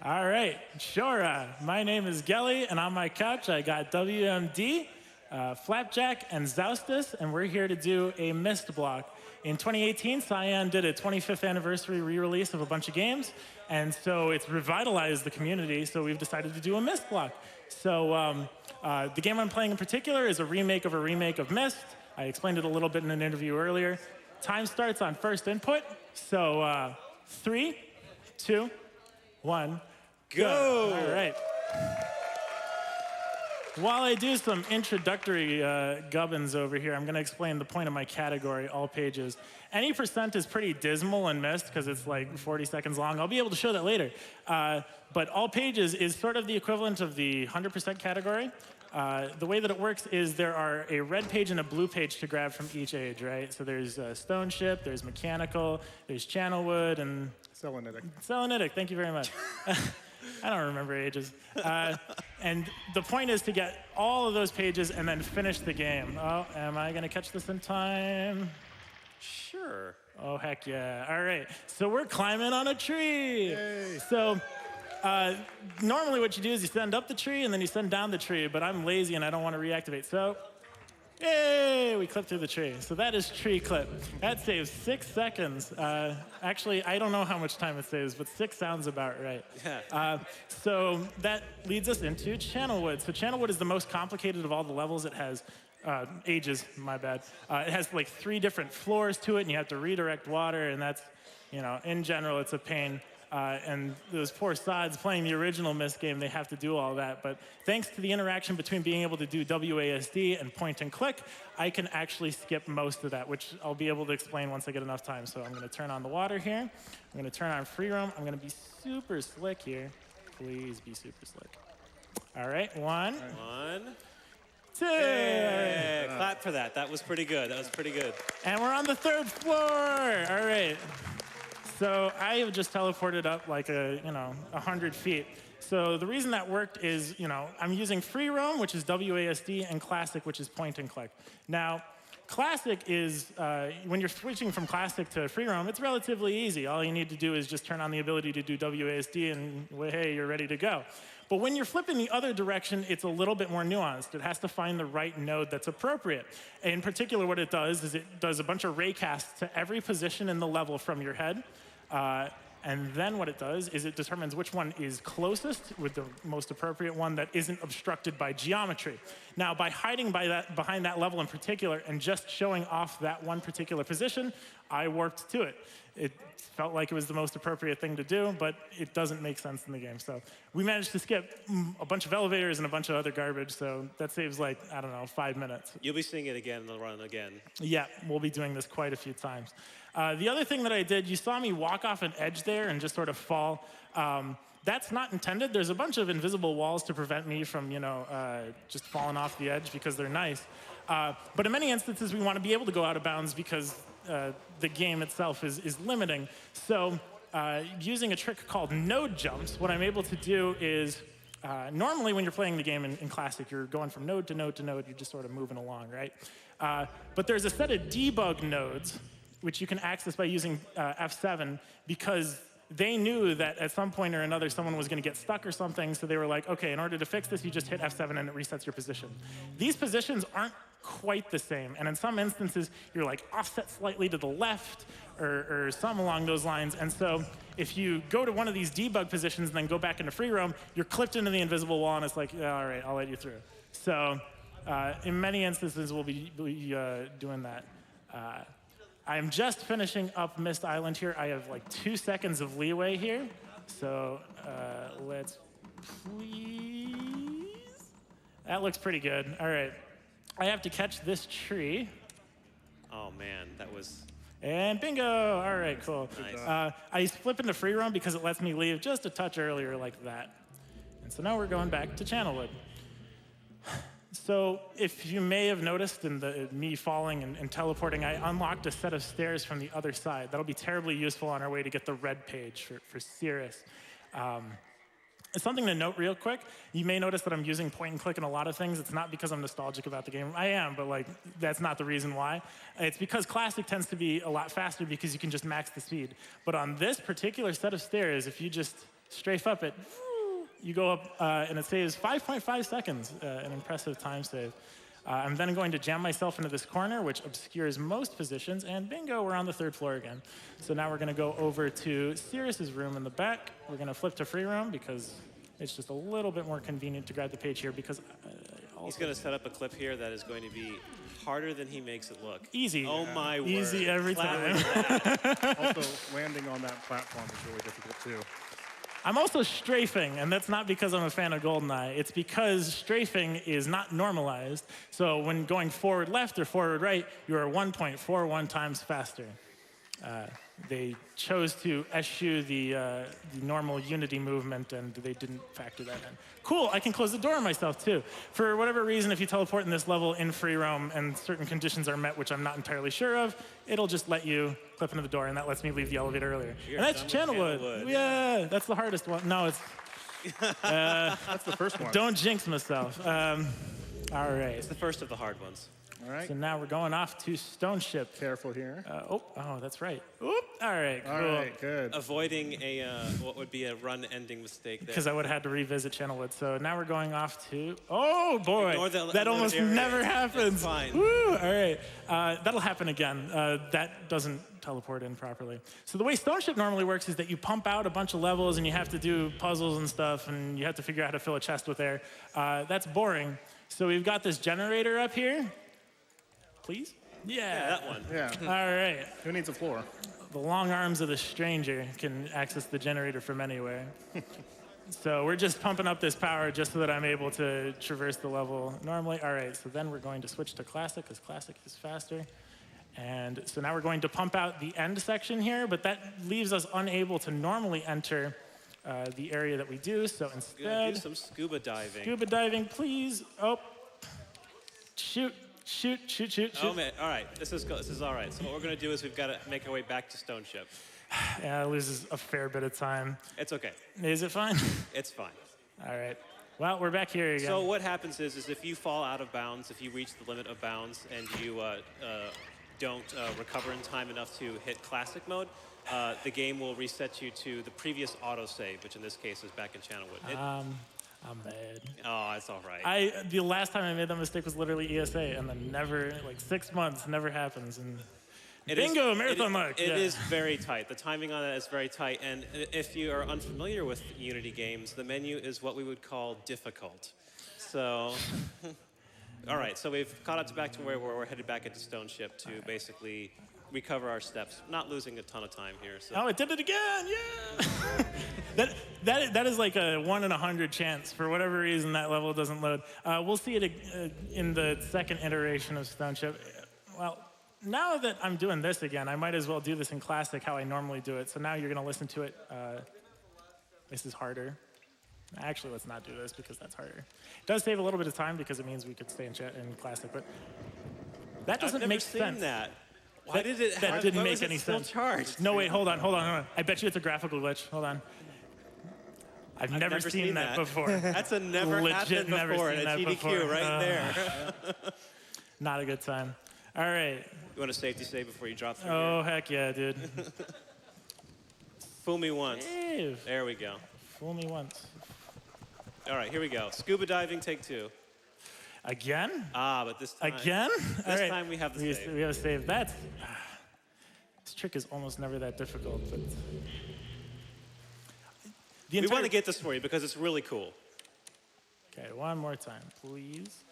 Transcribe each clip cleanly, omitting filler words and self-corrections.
All right, sure. My name is Gelly, and on my couch I got WMD, Flapjack, and Zaustus, and we're here to do a Myst block. In 2018, Cyan did a 25th anniversary re-release of a bunch of games, and so it's revitalized the community, so we've decided to do a Myst block. So the game I'm playing in particular is a remake of Myst. I explained it a little bit in an interview earlier. Time starts on first input, so 3, 2, 1, go! All right. While I do some introductory gubbins over here, I'm going to explain the point of my category, all pages. Any percent is pretty dismal in Myst because it's like 40 seconds long. I'll be able to show that later. But all pages is sort of the equivalent of the 100% category. The way that it works is there are a red page and a blue page to grab from each age, right? So there's Stone Ship, there's Mechanical, there's Channelwood, and... Selenitic. Selenitic, thank you very much. I don't remember ages. And the point is to get all of those pages and then finish the game. Oh, am I going to catch this in time? Sure. Oh, heck yeah. All right. So we're climbing on a tree. Yay. So normally what you do is you send up the tree and then you send down the tree, but I'm lazy and I don't want to reactivate. So, yay, we clipped through the tree. So that is tree clip. That saves 6 seconds. Actually, I don't know how much time it saves, but 6 sounds about right. Yeah. So that leads us into Channelwood. So Channelwood is the most complicated of all the levels. It has ages, my bad. It has like 3 different floors to it, and you have to redirect water, and that's, in general, it's a pain. And those poor sods playing the original Myst game, they have to do all that. But thanks to the interaction between being able to do WASD and point and click, I can actually skip most of that, which I'll be able to explain once I get enough time. So I'm going to turn on the water here. I'm going to turn on free roam. I'm going to be super slick here. Please be super slick. All right, 1, 2. Hey, clap for that. That was pretty good. That was pretty good. And we're on the 3rd floor. All right. So I have just teleported up like 100 feet. So the reason that worked is, I'm using free roam, which is WASD, and classic, which is point and click. Now, classic is, when you're switching from classic to free roam, it's relatively easy. All you need to do is just turn on the ability to do WASD and, well, hey, you're ready to go. But when you're flipping the other direction, it's a little bit more nuanced. It has to find the right node that's appropriate. In particular, what it does is it does a bunch of raycasts to every position in the level from your head. And then what it does is it determines which one is closest with the most appropriate one that isn't obstructed by geometry. Now, by hiding behind that level in particular and just showing off that one particular position, I warped to it. It felt like it was the most appropriate thing to do, but it doesn't make sense in the game. So we managed to skip a bunch of elevators and a bunch of other garbage, so that saves 5 minutes. You'll be seeing it again in the run again. Yeah, we'll be doing this quite a few times. The other thing that I did, you saw me walk off an edge there and just sort of fall. That's not intended. There's a bunch of invisible walls to prevent me from, just falling off the edge because they're nice. But in many instances, we want to be able to go out of bounds because the game itself is limiting. So using a trick called node jumps, what I'm able to do is, normally when you're playing the game in Classic, you're going from node to node to node. You're just sort of moving along, right? But there's a set of debug nodes which you can access by using F7 because they knew that at some point or another someone was going to get stuck or something, so they were like, okay, in order to fix this, you just hit F7 and it resets your position. These positions aren't quite the same, and in some instances, you're like offset slightly to the left or some along those lines, and so if you go to one of these debug positions and then go back into free roam, you're clipped into the invisible wall, and it's like, yeah, all right, I'll let you through. So in many instances, we'll be doing that. I'm just finishing up Myst Island here. I have 2 seconds of leeway here. So let's please. That looks pretty good. All right. I have to catch this tree. Oh, man, that was... And bingo. All right, cool. Nice. I flip into free roam because it lets me leave just a touch earlier like that. And so now we're going back to Channelwood. So if you may have noticed in me falling and teleporting, I unlocked a set of stairs from the other side. That'll be terribly useful on our way to get the red page for Cirrus. Something to note real quick, you may notice that I'm using point and click in a lot of things. It's not because I'm nostalgic about the game. I am, but that's not the reason why. It's because Classic tends to be a lot faster because you can just max the speed. But on this particular set of stairs, if you just strafe up it. You go up, and it saves 5.5 seconds, an impressive time save. I'm then going to jam myself into this corner, which obscures most positions, and bingo, we're on the 3rd floor again. So now we're going to go over to Sirius's room in the back. We're going to flip to free roam because it's just a little bit more convenient to grab the page here because he's going to set up a clip here that is going to be harder than he makes it look. Easy. Oh my word. Easy every time. Also, landing on that platform is really difficult too. I'm also strafing, and that's not because I'm a fan of GoldenEye. It's because strafing is not normalized. So when going forward left or forward right, you are 1.41 times faster. They chose to eschew the normal Unity movement, and they didn't factor that in. Cool, I can close the door on myself, too. For whatever reason, if you teleport in this level in free roam and certain conditions are met, which I'm not entirely sure of, it'll just let you clip into the door, and that lets me leave the elevator earlier. And that's Channelwood. Yeah, that's the hardest one. No, it's... That's the first one. Don't jinx myself. All right. It's the first of the hard ones. All right. So now we're going off to Stone Ship. Careful here. Oh, that's right. Oop. All right, cool. All right, good. Avoiding a what would be a run-ending mistake there. Because I would have had to revisit Channelwood. So now we're going off to, oh boy, that almost area. never happens. It's fine. Woo, all right. That'll happen again. That doesn't teleport in properly. So the way Stone Ship normally works is that you pump out a bunch of levels and you have to do puzzles and stuff and you have to figure out how to fill a chest with air. That's boring. So we've got this generator up here. Please? Yeah, that one. Yeah. All right. Who needs a floor? The long arms of the stranger can access the generator from anywhere. So we're just pumping up this power just so that I'm able to traverse the level normally. All right, so then we're going to switch to Classic because Classic is faster. And so now we're going to pump out the end section here, but that leaves us unable to normally enter the area that we do. So instead, do some scuba diving. Scuba diving, please. Oh, shoot. Shoot. Oh man! All right, this is all right. So what we're gonna do is we've got to make our way back to Stone Ship. Yeah, it loses a fair bit of time. It's okay. Is it fine? It's fine. All right. Well, we're back here again. So what happens is if you fall out of bounds, if you reach the limit of bounds, and you don't recover in time enough to hit Classic mode, the game will reset you to the previous autosave, which in this case is back in Channelwood. I'm mad. Oh, it's all right. The last time I made that mistake was literally ESA, and then never, like 6 months, never happens. And bingo, marathon mark. It is very tight. The timing on that is very tight. And if you are unfamiliar with Unity games, the menu is what we would call difficult. So, all right. So we've caught up back to where we're headed back into Stone Ship to basically recover our steps, not losing a ton of time here. So. Oh, it did it again! Yeah. that is like a 1 in 100 chance. For whatever reason, that level doesn't load. We'll see it in the second iteration of Stone Ship. Well, now that I'm doing this again, I might as well do this in Classic how I normally do it. So now you're going to listen to it. This is harder. Actually, let's not do this because that's harder. It does save a little bit of time because it means we could stay in Classic, but that doesn't make sense. I've never seen that. Why did it? That didn't make any sense. Charged? No, wait, hold on. I bet you it's a graphical glitch. Hold on. I've never seen that before. That's a never Legit happened never before seen in a that TDQ before. right there. Not a good time. All right. You want a safety save before you drop through Oh, here? heck yeah, dude. Fool me once. Dave. There we go. Fool me once. All right, here we go. Scuba diving, take 2. Again? But this time. Again? This time we have the save. We have a save. This trick is almost never that difficult, but... We want to get this for you because it's really cool. Okay, one more time, please.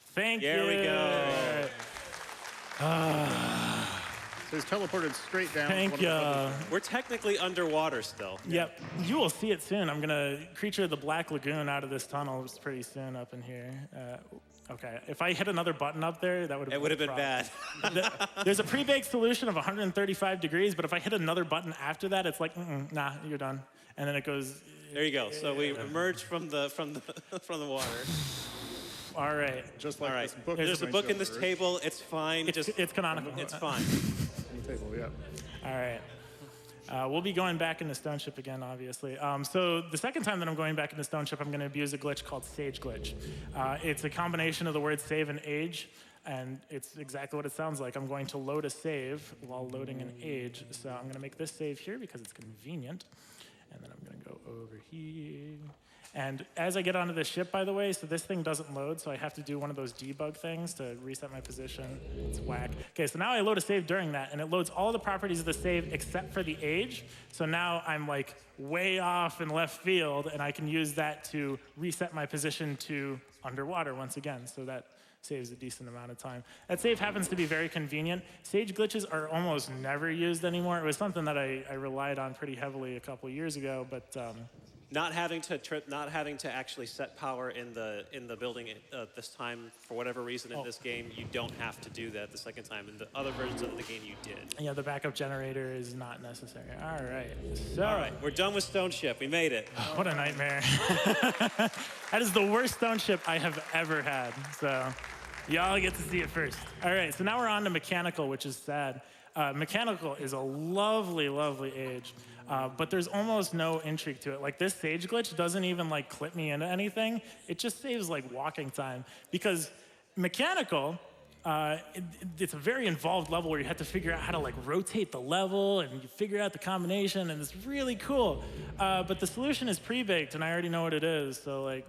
Thank you. There we go. So he's teleported straight down. Thank you. We're technically underwater still. Yep. You will see it soon. I'm going to creature the Black Lagoon out of this tunnel pretty soon up in here. Okay, if I hit another button up there, that would have been It would have been bad. There's a pre-baked solution of 135 degrees, but if I hit another button after that, it's like, nah, you're done. And then it goes... There you go. So we emerge from the water. All right. Just like this book. There's a book in this table. It's fine. It's canonical. It's fine. On the table, yeah. All right. We'll be going back into Stone Ship again, obviously. So the second time that I'm going back into Stone Ship, I'm going to abuse a glitch called Sage Glitch. It's a combination of the words save and age. And it's exactly what it sounds like. I'm going to load a save while loading an age. So I'm going to make this save here because it's convenient. And then I'm going to go over here. And as I get onto the ship, by the way, so this thing doesn't load, so I have to do one of those debug things to reset my position. It's whack. Okay, so now I load a save during that, and it loads all the properties of the save except for the age. So now I'm like way off in left field, and I can use that to reset my position to underwater once again. So that saves a decent amount of time. That save happens to be very convenient. Sage glitches are almost never used anymore. It was something that I relied on pretty heavily a couple years ago, but not having to actually set power in the building this time for whatever reason in this game, you don't have to do that the second time. In the other versions of the game, you did. Yeah, the backup generator is not necessary. All right. So, all right, we're done with Stone Ship. We made it. What a nightmare. That is the worst Stone Ship I have ever had. So y'all get to see it first. All right, so now we're on to Mechanical, which is sad. Mechanical is a lovely, lovely age. But there's almost no intrigue to it. Like this sage glitch doesn't even like clip me into anything. It just saves like walking time. Because Mechanical, it's a very involved level where you have to figure out how to like rotate the level and you figure out the combination and it's really cool. But the solution is pre-baked and I already know what it is. So like,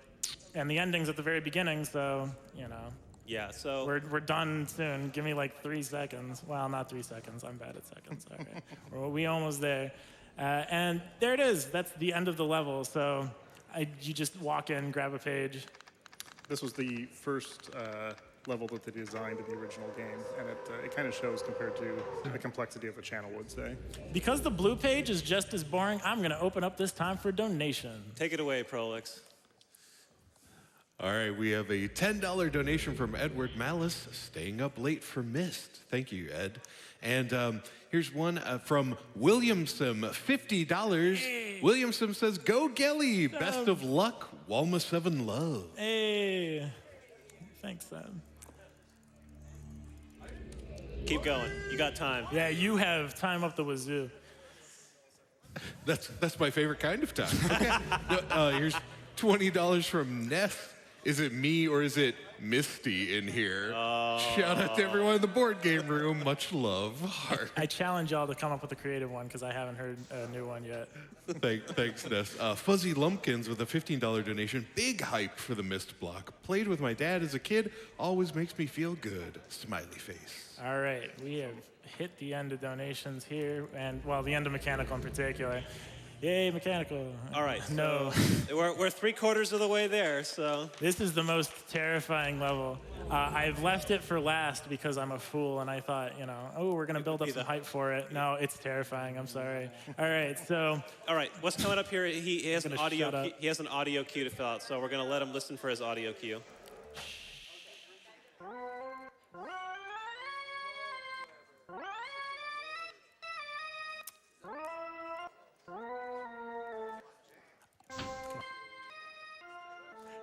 and the ending's at the very beginning, so, you know. Yeah, so we're done soon. Give me like 3 seconds. Well, not 3 seconds. I'm bad at seconds. Okay, we almost there. And there it is. That's the end of the level. So you just walk in, grab a page. This was the first level that they designed in the original game, and it kind of shows compared to the complexity of a channel would say. Because the blue page is just as boring, I'm going to open up this time for donation. Take it away, Prolix. All right, we have a $10 donation from Edward Malice, staying up late for Myst. Thank you, Ed. And here's one from Williamson, $50. Hey. Williamson says, "Go Gelly, best of luck, Walma 7 love." Hey, thanks, Sam. Keep going, you got time. Yeah, you have time up the wazoo. That's my favorite kind of time. Okay. Here's $20 from Ness. Is it me or is it Misty in here? Shout out to everyone in the board game room. Much love. Heart. I challenge y'all to come up with a creative one because I haven't heard a new one yet. Thanks, Ness. Fuzzy Lumpkins with a $15 donation. Big hype for the Myst block. Played with my dad as a kid. Always makes me feel good. Smiley face. All right, we have hit the end of donations here, and well, the end of Mechanical in particular. Yay, Mechanical. All right. No. So we're 3/4 of the way there, so. This is the most terrifying level. I've left it for last because I'm a fool and I thought, you know, oh, we're going to build up some hype for it. No, it's terrifying. I'm sorry. All right, so. All right, what's coming up here? He has an audio. He has an audio cue to fill out, so we're going to let him listen for his audio cue.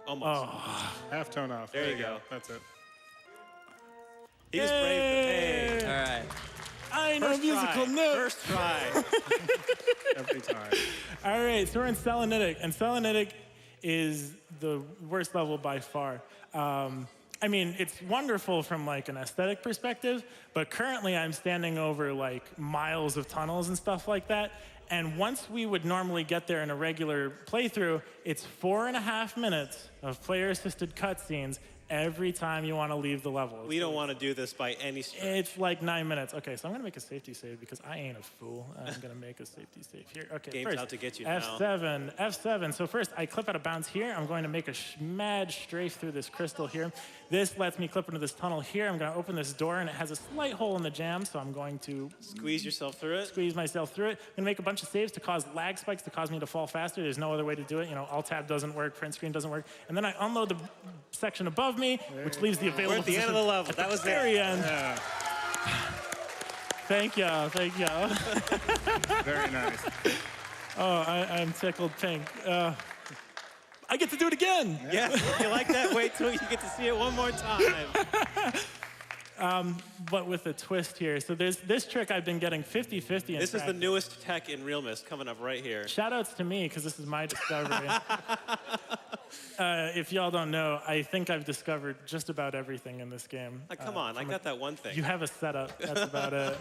Almost. Oh. Half tone off. There you go. That's it. He was brave. Hey. All right. I know musical notes. First try. Every time. All right, so we're in Selenitic, and Selenitic is the worst level by far. I mean, it's wonderful from like an aesthetic perspective, but currently I'm standing over like miles of tunnels and stuff like that. And once we would normally get there in a regular playthrough, it's 4.5 minutes of player-assisted cutscenes every time you want to leave the level. We don't want to do this by any stretch. It's like 9 minutes. Okay, so I'm going to make a safety save because I ain't a fool. I'm going to make a safety save here. Okay, Game's first, out to get you F7, F7. So first, I clip out of bounds here. I'm going to make a mad strafe through this crystal here. This lets me clip into this tunnel here. I'm going to open this door, and it has a slight hole in the jamb, so I'm going to squeeze yourself through it. Squeeze myself through it. I'm going to make a bunch of saves to cause lag spikes to cause me to fall faster. There's no other way to do it. You know, Alt-Tab doesn't work, print screen doesn't work. And then I unload the section above me, which leaves the available We're at the end of the level. At that was the very end. Yeah. Thank y'all. Thank y'all. Very nice. Oh, I'm tickled pink. I get to do it again. Yeah, you like that? Wait till you get to see it one more time. But with a twist here. So there's this trick I've been getting 50-50 in This is the newest tech in RealMyst coming up right here. Shout outs to me, because this is my discovery. If y'all don't know, I think I've discovered just about everything in this game. Come on, I got that one thing. You have a setup. That's about it.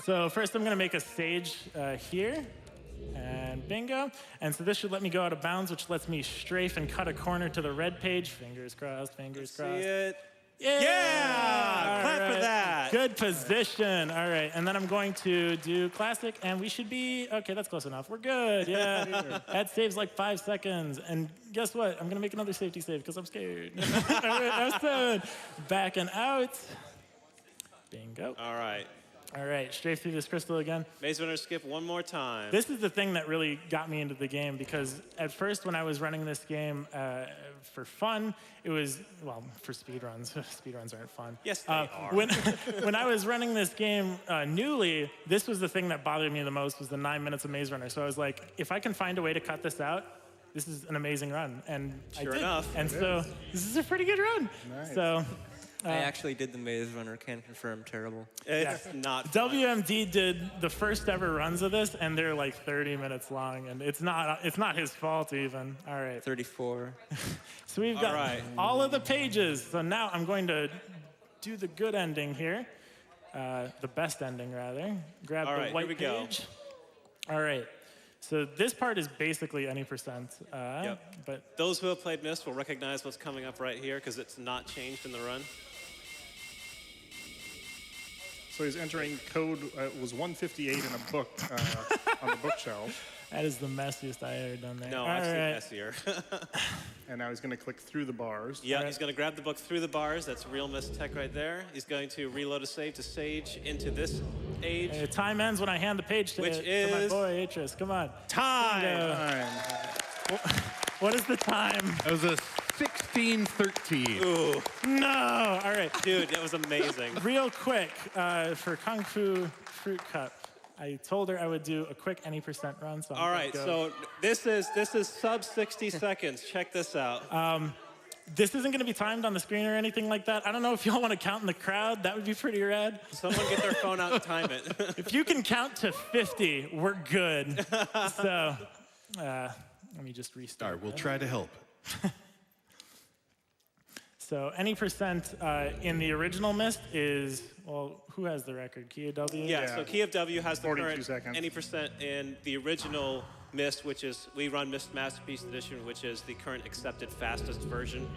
So first I'm going to make a stage here. And bingo. And so this should let me go out of bounds, which lets me strafe and cut a corner to the red page. Fingers crossed, fingers crossed. See it? Yeah! Clap for that. Good position. All right. And then I'm going to do classic, and we should be, okay, that's close enough. We're good. Yeah. That saves like 5 seconds. And guess what? I'm going to make another safety save because I'm scared. All right, that's good. Back and out. Bingo. All right. All right, strafe through this crystal again. Maze Runner skip one more time. This is the thing that really got me into the game because at first when I was running this game for fun, it was, well, for speedruns. Speedruns aren't fun. Yes, they are. When I was running this game newly, this was the thing that bothered me the most was the 9 minutes of Maze Runner. So I was like, if I can find a way to cut this out, this is an amazing run. And sure I did. enough. And so this is a pretty good run. Nice. So. I actually did the Maze Runner, can confirm, terrible. It's not fun. WMD did the first ever runs of this, and they're like 30 minutes long, and it's not his fault even. All right. 34. So we've got all of the pages. So now I'm going to do the good ending here, the best ending rather. Grab the white here we page. Go. All right. So this part is basically any percent. But those who have played Myst will recognize what's coming up right here because it's not changed in the run. So he's entering code, it was 158 in a book on the bookshelf. That is the messiest I ever done there. No, I've seen messier. And now he's going to click through the bars. Yeah, he's going to grab the book through the bars. That's RealMyst tech right there. He's going to reload a save to sage into this age. Time ends when I hand the page to my boy, Atris. Come on. Time! What is the time? That was a 16:13. Ooh. No! All right. Dude, that was amazing. Real quick, for Kung Fu Fruit Cup, I told her I would do a quick any percent run. So all right, so this is sub 60 seconds. Check this out. This isn't going to be timed on the screen or anything like that. I don't know if y'all want to count in the crowd. That would be pretty rad. Someone get their phone out and time it. If you can count to 50, we're good. So let me just restart. All right, we'll try to help. So any percent in the original Myst is, well, who has the record? Key of W? Yeah, so Key of W has the 42 current seconds. any percent in the original Myst, which is, we run Myst Masterpiece Edition, which is the current accepted fastest version.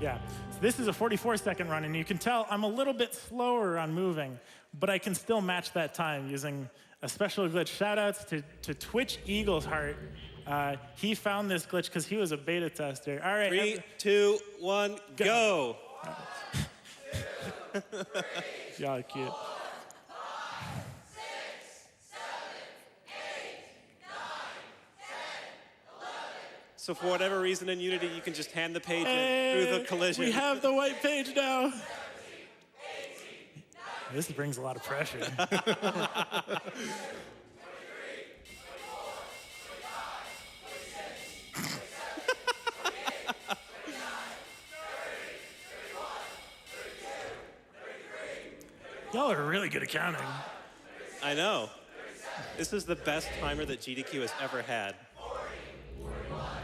Yeah, so this is a 44-second run, and you can tell I'm a little bit slower on moving, but I can still match that time using a special glitch. Shout-outs to Twitch Eagle's Heart. He found this glitch because he was a beta tester. All right. 3, 2, 1, go. Y'all are cute. So for whatever reason in Unity, you can just hand the page in through the collision. We have the white page now. This brings a lot of pressure. Y'all are really good at counting. I know. This is the best timer that GDQ has ever had.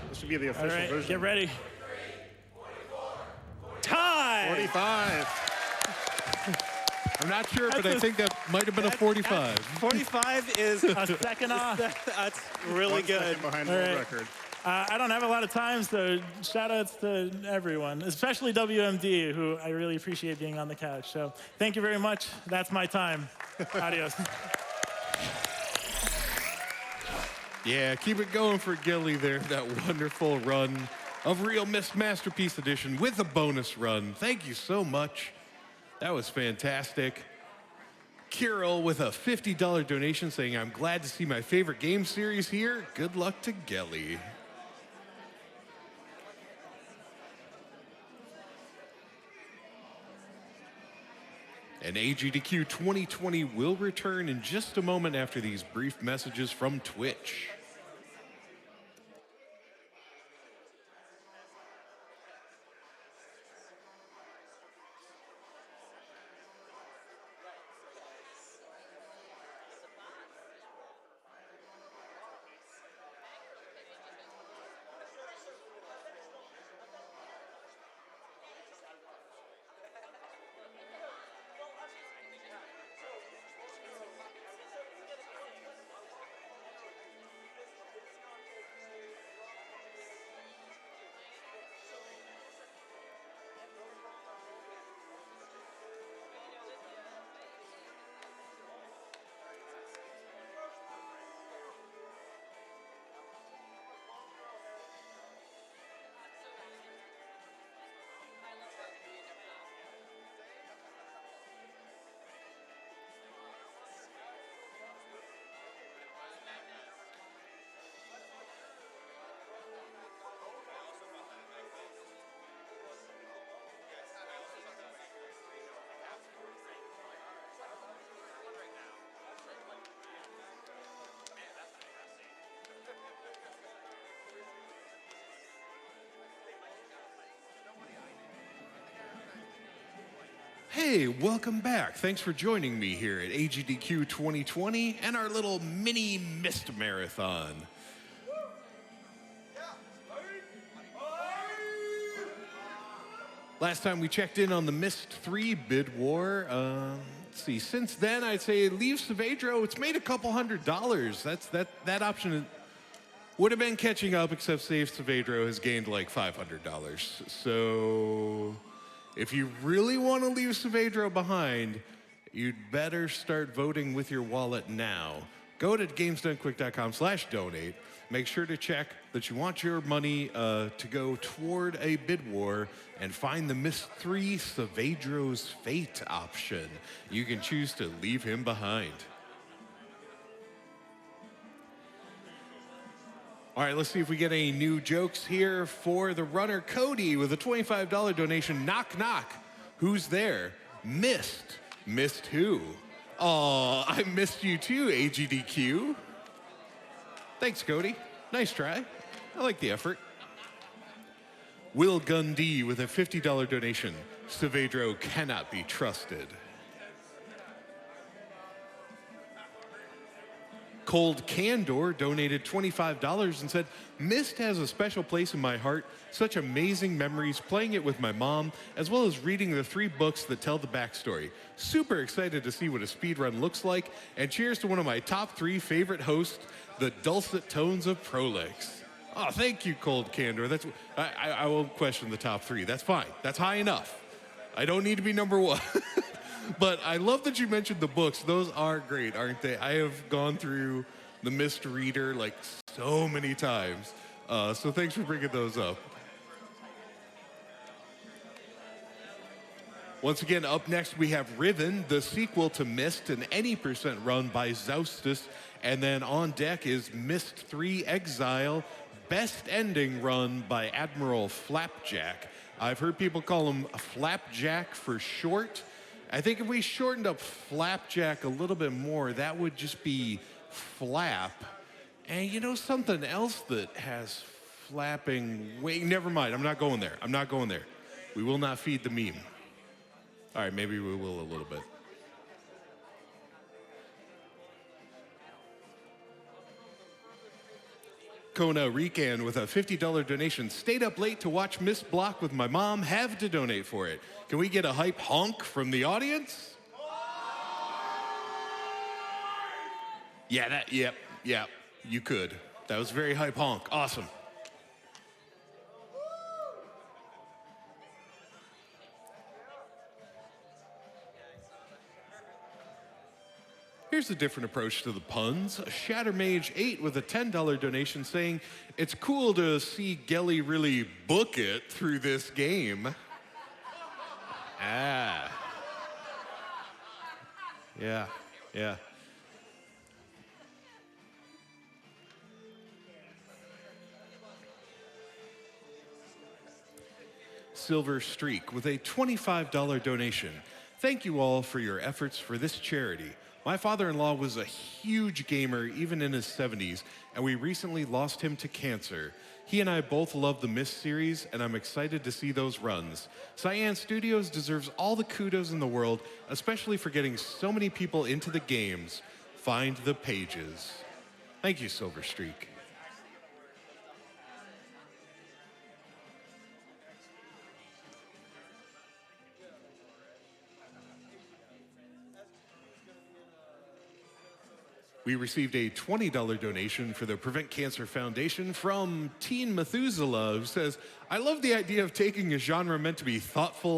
This should be the official All right, version. get ready. Time! 45. I'm not sure, but I think that might have been a 45. 45 is A second off. That's really 1 good. second behind the All right. record. I don't have a lot of time, so shout-outs to everyone, especially WMD, who I really appreciate being on the couch. So thank you very much. That's my time. Adios. Yeah, keep it going for Gilly there. That wonderful run of RealMyst Masterpiece Edition with a bonus run. Thank you so much. That was fantastic. Kirill with a $50 donation saying, I'm glad to see my favorite game series here. Good luck to Gelly. And AGDQ 2020 will return in just a moment after these brief messages from Twitch. Hey, welcome back. Thanks for joining me here at AGDQ2020 and our little mini Myst marathon. Last time we checked in on the Myst 3 bid war. Let's see, since then I'd say leave Saavedro. It's made a couple $100. That option would have been catching up, except Save Saavedro has gained like $500. So if you really want to leave Saavedro behind, you'd better start voting with your wallet now. Go to gamesdonequick.com/donate. Make sure to check that you want your money to go toward a bid war and find the Myst 3 Saavedro's Fate option. You can choose to leave him behind. All right, let's see if we get any new jokes here for the runner Cody with a $25 donation. Knock, knock. Who's there? Myst. Myst who? Aw, I missed you too, AGDQ. Thanks, Cody. Nice try. I like the effort. Will Gundy with a $50 donation. Saavedro cannot be trusted. Cold Candor donated $25 and said, Myst has a special place in my heart. Such amazing memories playing it with my mom, as well as reading the 3 books that tell the backstory. Super excited to see what a speedrun looks like, and cheers to one of my top 3 favorite hosts, the dulcet tones of Prolix. Oh, thank you, Cold Candor. I won't question the top 3. That's fine. That's high enough. I don't need to be number 1. But I love that you mentioned the books. Those are great, aren't they? I have gone through the Myst Reader like so many times. So thanks for bringing those up. Once again, up next we have Riven, the sequel to Myst, an any % run by Zaustus. And then on deck is Myst 3 Exile, best ending run by Admiral Flapjack. I've heard people call him Flapjack for short. I think if we shortened up Flapjack a little bit more, that would just be Flap. And you know something else that has flapping, wait, never mind, I'm not going there. I'm not going there. We will not feed the meme. All right, maybe we will a little bit. Kona Rican with a $50 donation. Stayed up late to watch Myst Block with my mom. Have to donate for it. Can we get a hype honk from the audience? Yeah, you could. That was very hype honk. Awesome. Here's a different approach to the puns. Shattermage 8 with a $10 donation saying, it's cool to see Gelly really book it through this game. Ah. Yeah. Silver Streak with a $25 donation. Thank you all for your efforts for this charity. My father-in-law was a huge gamer even in his 70s, and we recently lost him to cancer. He and I both love the Myst series, and I'm excited to see those runs. Cyan Studios deserves all the kudos in the world, especially for getting so many people into the games. Find the pages. Thank you, Silver Streak. We received a $20 donation for the Prevent Cancer Foundation from Teen Methuselah, who says, I love the idea of taking a genre meant to be thoughtful